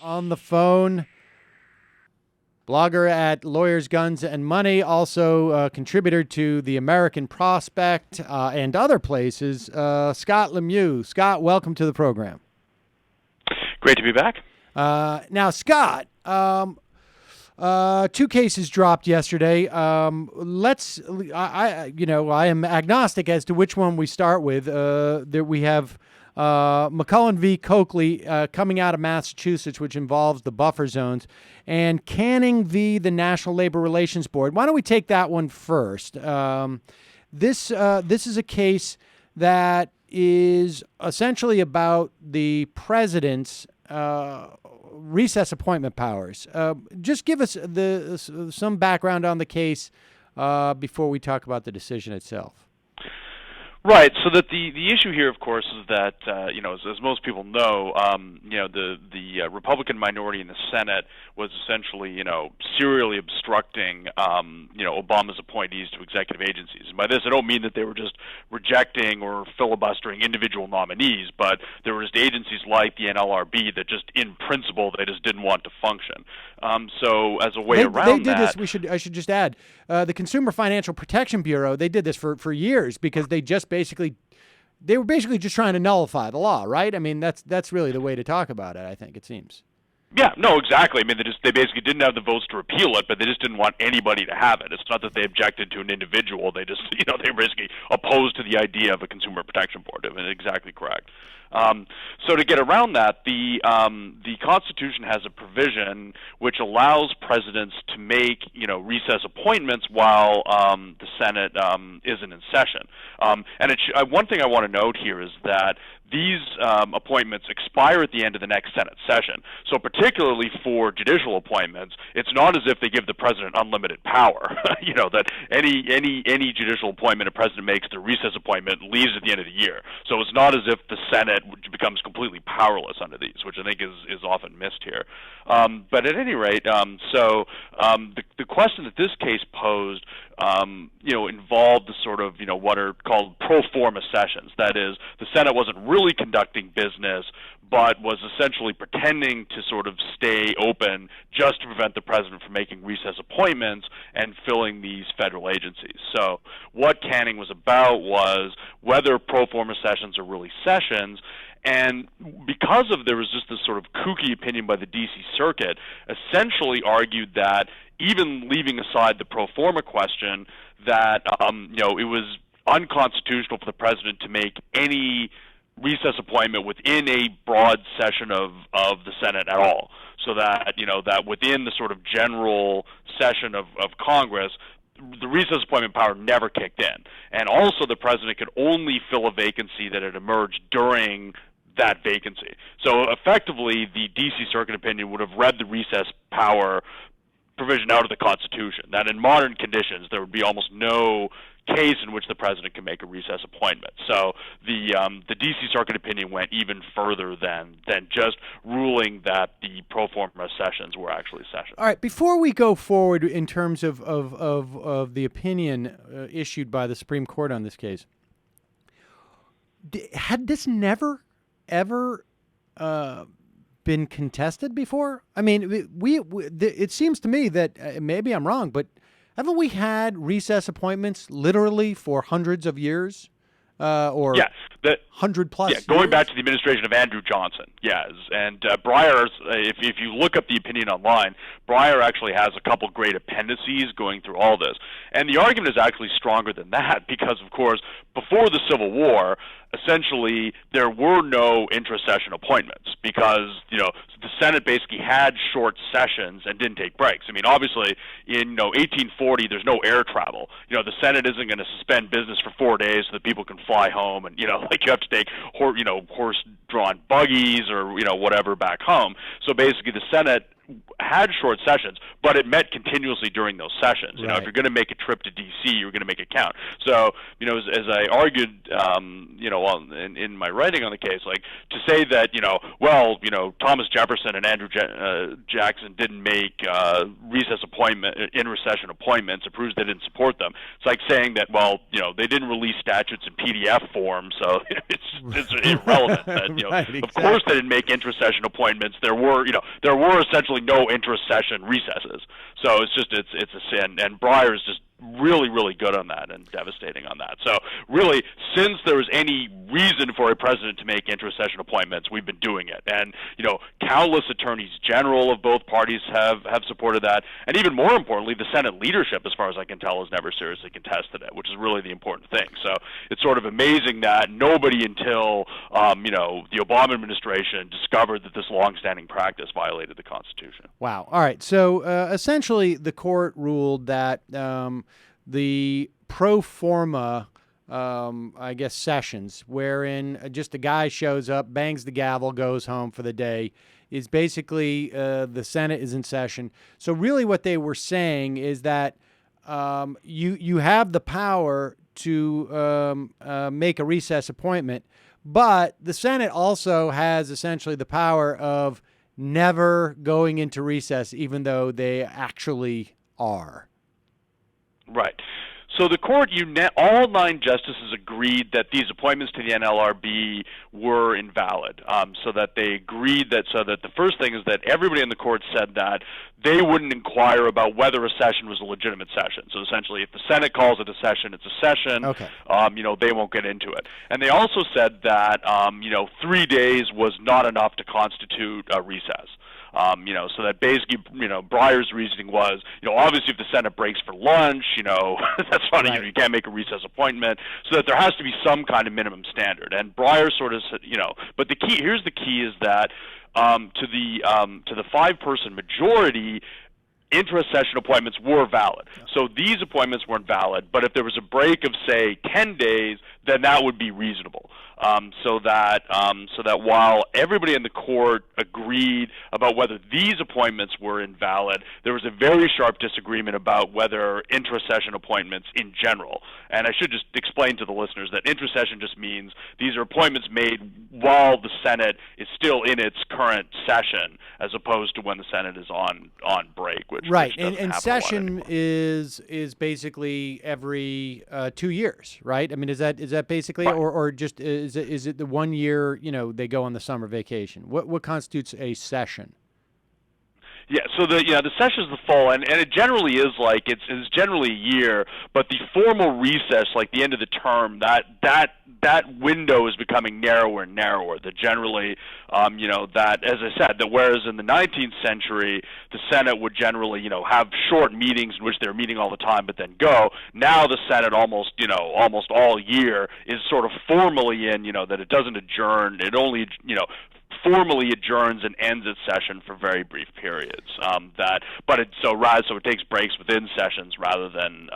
on the phone. Blogger at Lawyers, Guns, and Money, also a contributor to The American Prospect and other places, Scott Lemieux. Scott, welcome to the program. Great to be back. Now, Scott, two cases dropped yesterday. I am agnostic as to which one we start with. There we have McCullen v. Coakley coming out of Massachusetts, which involves the buffer zones, and Canning v. the National Labor Relations Board. Why don't we take that one first? This is a case that is essentially about the president's recess appointment powers. Just give us some background on the case before we talk about the decision itself. Right. So that the issue here, of course, is that as most people know, the Republican minority in the Senate was essentially serially obstructing Obama's appointees to executive agencies. And by this, I don't mean that they were just rejecting or filibustering individual nominees, but there were just agencies like the NLRB that just, in principle, they just didn't want to function. So as a way around that, this. I should just add, the Consumer Financial Protection Bureau. They did this for years because they were basically just trying to nullify the law, right? I mean, that's really the way to talk about it. I think it seems. Yeah, no, exactly. I mean, they basically didn't have the votes to repeal it, but they just didn't want anybody to have it. It's not that they objected to an individual; they just, they were basically opposed to the idea of a consumer protection board. I mean, exactly correct. So to get around that, the Constitution has a provision which allows presidents to make recess appointments while the Senate isn't in session. One thing I want to note here is that these appointments expire at the end of the next Senate session. So particularly for judicial appointments, it's not as if they give the president unlimited power. That any judicial appointment a president makes, the recess appointment, leaves at the end of the year. So it's not as if the Senate becomes completely powerless under these, which I think is often missed here. But at any rate, the question that this case posed, involved the sort of, what are called pro forma sessions. That is, the Senate wasn't really conducting business, but was essentially pretending to sort of stay open just to prevent the president from making recess appointments and filling these federal agencies. So what Canning was about was whether pro forma sessions are really sessions. And because there was just this sort of kooky opinion by the D.C. Circuit, essentially argued that even leaving aside the pro forma question, that it was unconstitutional for the president to make any recess appointment within a broad session of the Senate at all. So that that within the sort of general session of Congress, the recess appointment power never kicked in. And also the president could only fill a vacancy that had emerged during that vacancy. So effectively, the D.C. Circuit opinion would have read the recess power provision out of the Constitution, that in modern conditions there would be almost no case in which the president can make a recess appointment. So the D.C. Circuit opinion went even further than just ruling that the pro forma sessions were actually sessions. All right, before we go forward in terms of the opinion issued by the Supreme Court on this case, had this never ever been contested before? I mean, it seems to me that maybe I'm wrong, but haven't we had recess appointments literally for hundreds of years? Or 100 plus years? Going back to the administration of Andrew Johnson, yes. And Breyer, if you look up the opinion online, Breyer actually has a couple great appendices going through all this. And the argument is actually stronger than that because, of course, before the Civil War, essentially there were no intra-session appointments because, the Senate basically had short sessions and didn't take breaks. I mean, obviously, in 1840, there's no air travel. The Senate isn't going to suspend business for 4 days so that people can fly home, and you have to take horse-drawn buggies or whatever back home. So basically, the Senate had short sessions, but it met continuously during those sessions. You know, if you're going to make a trip to D.C., you're going to make it count. So, you know, as I argued, you know, in my writing on the case, like to say that, you know, well, you know, Thomas Jefferson and Andrew Jackson didn't make in-recession appointments, it proves they didn't support them. It's like saying that, well, you know, they didn't release statutes in PDF form, so it's irrelevant. That, you know, exactly. Of course, they didn't make intra-session appointments. There were essentially no intra-session recesses. So it's a sin, and Breyer's just really good on that and devastating on that. So really, since there was any reason for a president to make intra-session appointments, we've been doing it. And, you know, countless attorneys general of both parties have supported that. And even more importantly, the Senate leadership, as far as I can tell, has never seriously contested it, which is really the important thing. So it's sort of amazing that nobody until, you know, the Obama administration discovered that this longstanding practice violated the Constitution. Wow. All right. So essentially, the court ruled that the pro forma, I guess, sessions, wherein just a guy shows up, bangs the gavel, goes home for the day, is basically the Senate is in session. So really what they were saying is that you have the power to make a recess appointment, but the Senate also has essentially the power of never going into recess, even though they actually are. Right. So the court, all 9 justices agreed that these appointments to the NLRB were invalid. So that they agreed that the first thing is that everybody in the court said that they wouldn't inquire about whether a session was a legitimate session. So essentially, if the Senate calls it a session, it's a session. Okay. You know, they won't get into it. And they also said that you know, 3 days was not enough to constitute a recess. You know, so that basically, you know, Breyer's reasoning was, you know, obviously if the Senate breaks for lunch, you know, that's funny, right. You know, you can't make a recess appointment, so that there has to be some kind of minimum standard. And Breyer sort of said, you know, but here's the key is that to the 5-person majority, intra-session appointments were valid. So these appointments weren't valid, but if there was a break of, say, 10 days, then that would be reasonable. So that while everybody in the court agreed about whether these appointments were invalid, there was a very sharp disagreement about whether intra-session appointments in general. And I should just explain to the listeners that intra-session just means these are appointments made while the Senate is still in its current session, as opposed to when the Senate is on break. Which and session is basically every 2 years, right? I mean, is that basically, right. or just is it the 1 year? You know, they go on the summer vacation. What constitutes a session? Yeah, so the session is the fall, and it generally is like it's generally a year, but the formal recess, like the end of the term, that window is becoming narrower and narrower. That generally, you know, that as I said, that whereas in the 19th century the Senate would generally, you know, have short meetings in which they're meeting all the time, but then go. Now the Senate almost all year is sort of formally in, you know, that it doesn't adjourn. It only, you know, formally adjourns and ends its session for very brief periods. So it takes breaks within sessions rather than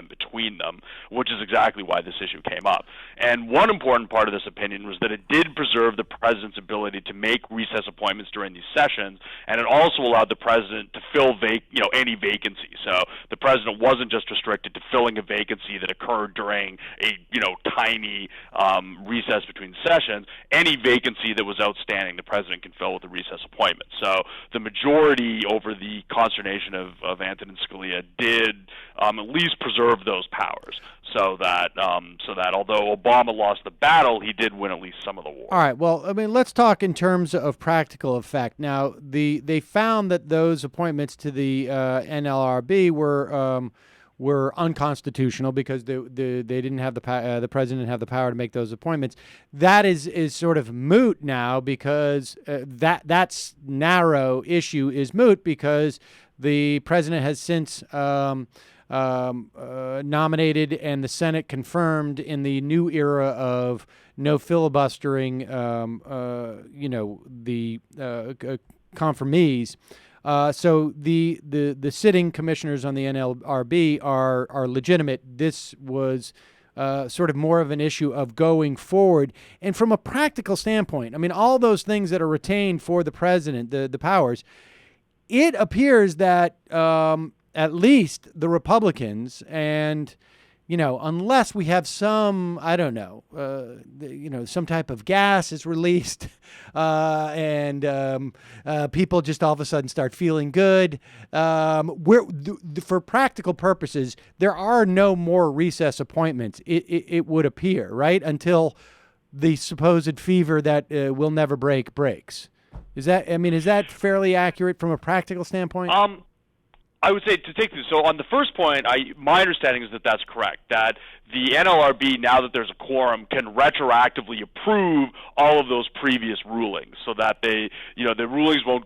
between them, which is exactly why this issue came up. And one important part of this opinion was that it did preserve the president's ability to make recess appointments during these sessions, and it also allowed the president to fill any vacancy. So the president wasn't just restricted to filling a vacancy that occurred during a tiny recess between sessions. Any vacancy that was outstanding, the president can fill with a recess appointment. So the majority, over the consternation of Antonin Scalia, did at least preserve those powers. So that although Obama lost the battle, he did win at least some of the war. All right. Well, I mean, let's talk in terms of practical effect. Now, they found that those appointments to the NLRB were unconstitutional because they didn't have the president didn't have the power to make those appointments. That is sort of moot now because that's narrow issue is moot because the president has since nominated and the Senate confirmed in the new era of no filibustering, the confirmees. So the sitting commissioners on the NLRB are legitimate. This was sort of more of an issue of going forward. And from a practical standpoint, I mean, all those things that are retained for the president, the powers, it appears that at least the Republicans and, unless we have some, I don't know, some type of gas is released and people just all of a sudden start feeling good. For practical purposes, there are no more recess appointments, it would appear, right? Until the supposed fever that will never break breaks. Is that fairly accurate from a practical standpoint? I would say to take this. So on the first point, my understanding is that that's correct. That the NLRB, now that there's a quorum, can retroactively approve all of those previous rulings, so that the rulings won't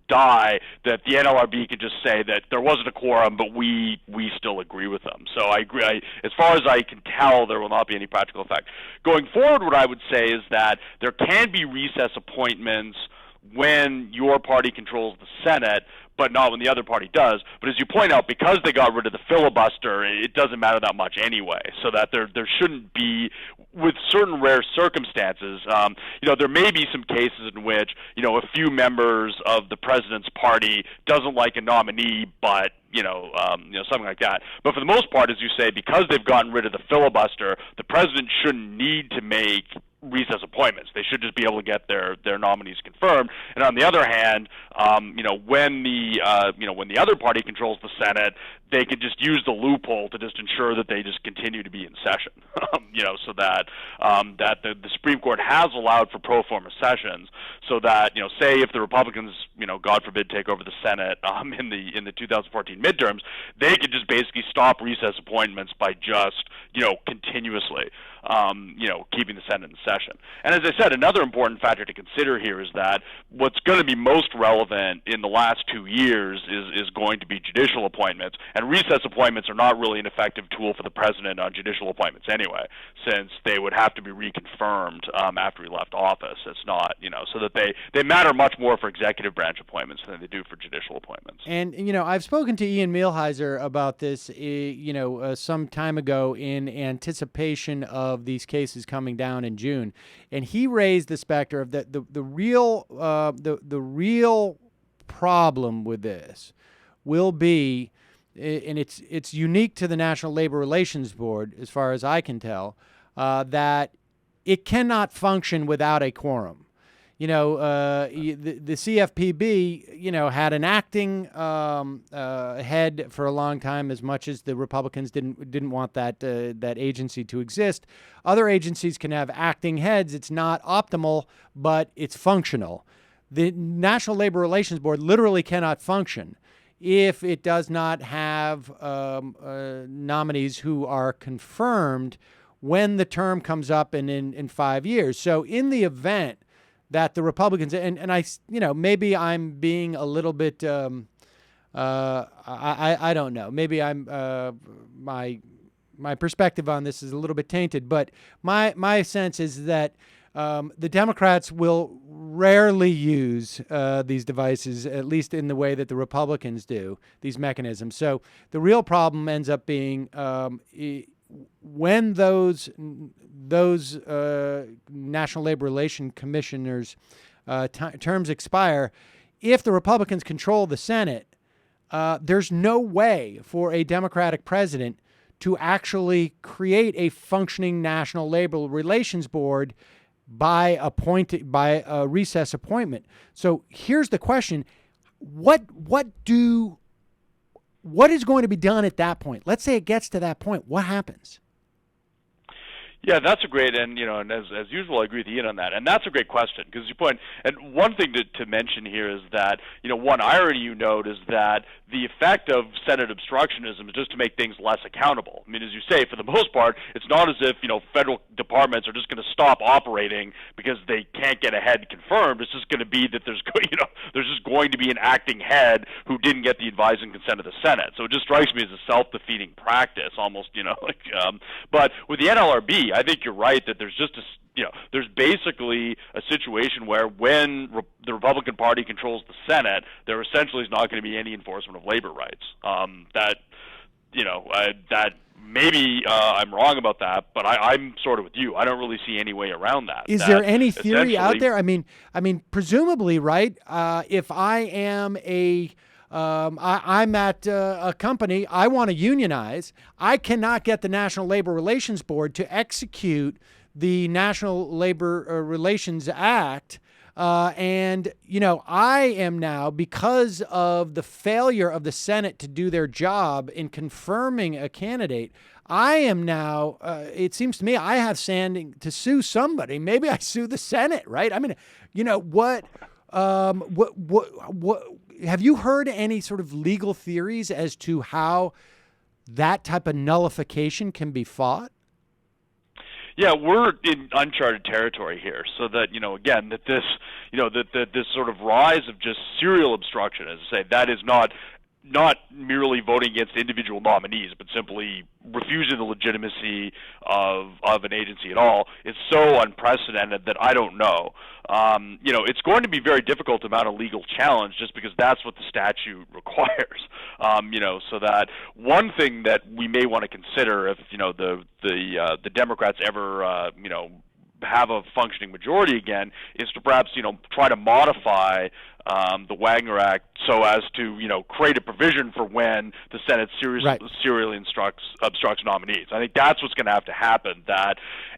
die. That the NLRB can just say that there wasn't a quorum, but we still agree with them. So I agree. As far as I can tell, there will not be any practical effect. Going forward, what I would say is that there can be recess appointments when your party controls the Senate, but not when the other party does. But as you point out, because they got rid of the filibuster, it doesn't matter that much anyway. So that there shouldn't be, with certain rare circumstances, there may be some cases in which a few members of the president's party doesn't like a nominee, but something like that. But for the most part, as you say, because they've gotten rid of the filibuster, the president shouldn't need to make recess appointments. They should just be able to get their nominees confirmed. And on the other hand, when the other party controls the Senate, they can just use the loophole to just ensure that they just continue to be in session. So that the Supreme Court has allowed for pro forma sessions, so that say if the Republicans God forbid take over the Senate in the 2014 midterms, they could just basically stop recess appointments by just continuously keeping the Senate in session. And as I said, another important factor to consider here is that what's going to be most relevant in the last 2 years is going to be judicial appointments, and recess appointments are not really an effective tool for the president on judicial appointments anyway, since they would have to be reconfirmed after he left office. It's not, so that they matter much more for executive branch appointments than they do for judicial appointments. And, I've spoken to Ian Mielheiser about this, some time ago in anticipation of these cases coming down in June. And he raised the specter of that the real problem with this will be, and it's unique to the National Labor Relations Board, as far as I can tell, that it cannot function without a quorum. The CFPB, had an acting head for a long time, as much as the Republicans didn't want that agency to exist. Other agencies can have acting heads. It's not optimal, but it's functional. The National Labor Relations Board literally cannot function if it does not have nominees who are confirmed when the term comes up in 5 years. So in the event that the Republicans, and I, maybe I'm being a little bit, I don't know, maybe I'm, my perspective on this is a little bit tainted, but my sense is that the Democrats will rarely use these devices, at least in the way that the Republicans do, these mechanisms. So the real problem ends up being when those National Labor Relations Commissioners' terms expire, if the Republicans control the Senate, there's no way for a Democratic president to actually create a functioning National Labor Relations Board by a recess appointment. So here's the question: what is going to be done at that point? Let's say it gets to that point. What happens? Yeah, that's a great, and as usual, I agree with Ian on that, and that's a great question, because you point, and one thing to mention here is that one irony you note is that the effect of Senate obstructionism is just to make things less accountable. I mean, as you say, for the most part, it's not as if federal departments are just going to stop operating because they can't get a head confirmed. It's just going to be that there's just going to be an acting head who didn't get the advice and consent of the Senate. So it just strikes me as a self-defeating practice, almost. But with the NLRB, I think you're right that there's just there's basically a situation where when the Republican Party controls the Senate, there essentially is not going to be any enforcement of labor rights. That maybe I'm wrong about that, but I'm sort of with you. I don't really see any way around that. Is there any theory out there? I mean, presumably, right? If I am I'm at a company, I want to unionize. I cannot get the National Labor Relations Board to execute the National Labor Relations Act. And, I am now, because of the failure of the Senate to do their job in confirming a candidate, I am now, it seems to me, I have standing to sue somebody. Maybe I sue the Senate, right? I mean, what have you heard any sort of legal theories as to how that type of nullification can be fought? Yeah, we're in uncharted territory here. So that again, that this that this sort of rise of just serial obstruction, as I say, that is not merely voting against individual nominees, but simply refusing the legitimacy of an agency at all, is so unprecedented that I don't know. It's going to be very difficult to mount a legal challenge just because that's what the statute requires. So that one thing that we may want to consider if the Democrats ever have a functioning majority again is to perhaps try to modify the Wagner Act so as to create a provision for when the Senate serially obstructs nominees. I think that's what's going to have to happen.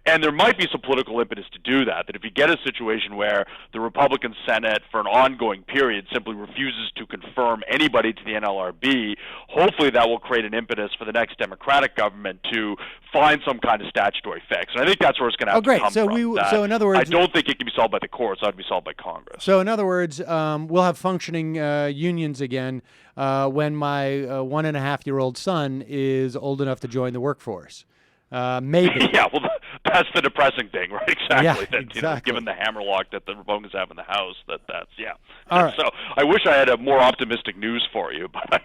And there might be some political impetus to do that. That if you get a situation where the Republican Senate, for an ongoing period, simply refuses to confirm anybody to the NLRB, hopefully that will create an impetus for the next Democratic government to find some kind of statutory fix. And I think that's where it's going to have to come from. So in other words, I don't think it can be solved by the courts. It ought to be solved by Congress. So in other words, we'll have functioning unions again when my 1.5-year-old son is old enough to join the workforce. Maybe. Yeah, well, that's the depressing thing, right? Exactly. Yeah, that, exactly. Given the hammerlock that the Republicans have in the House, that's yeah. All right. So I wish I had a more optimistic news for you, but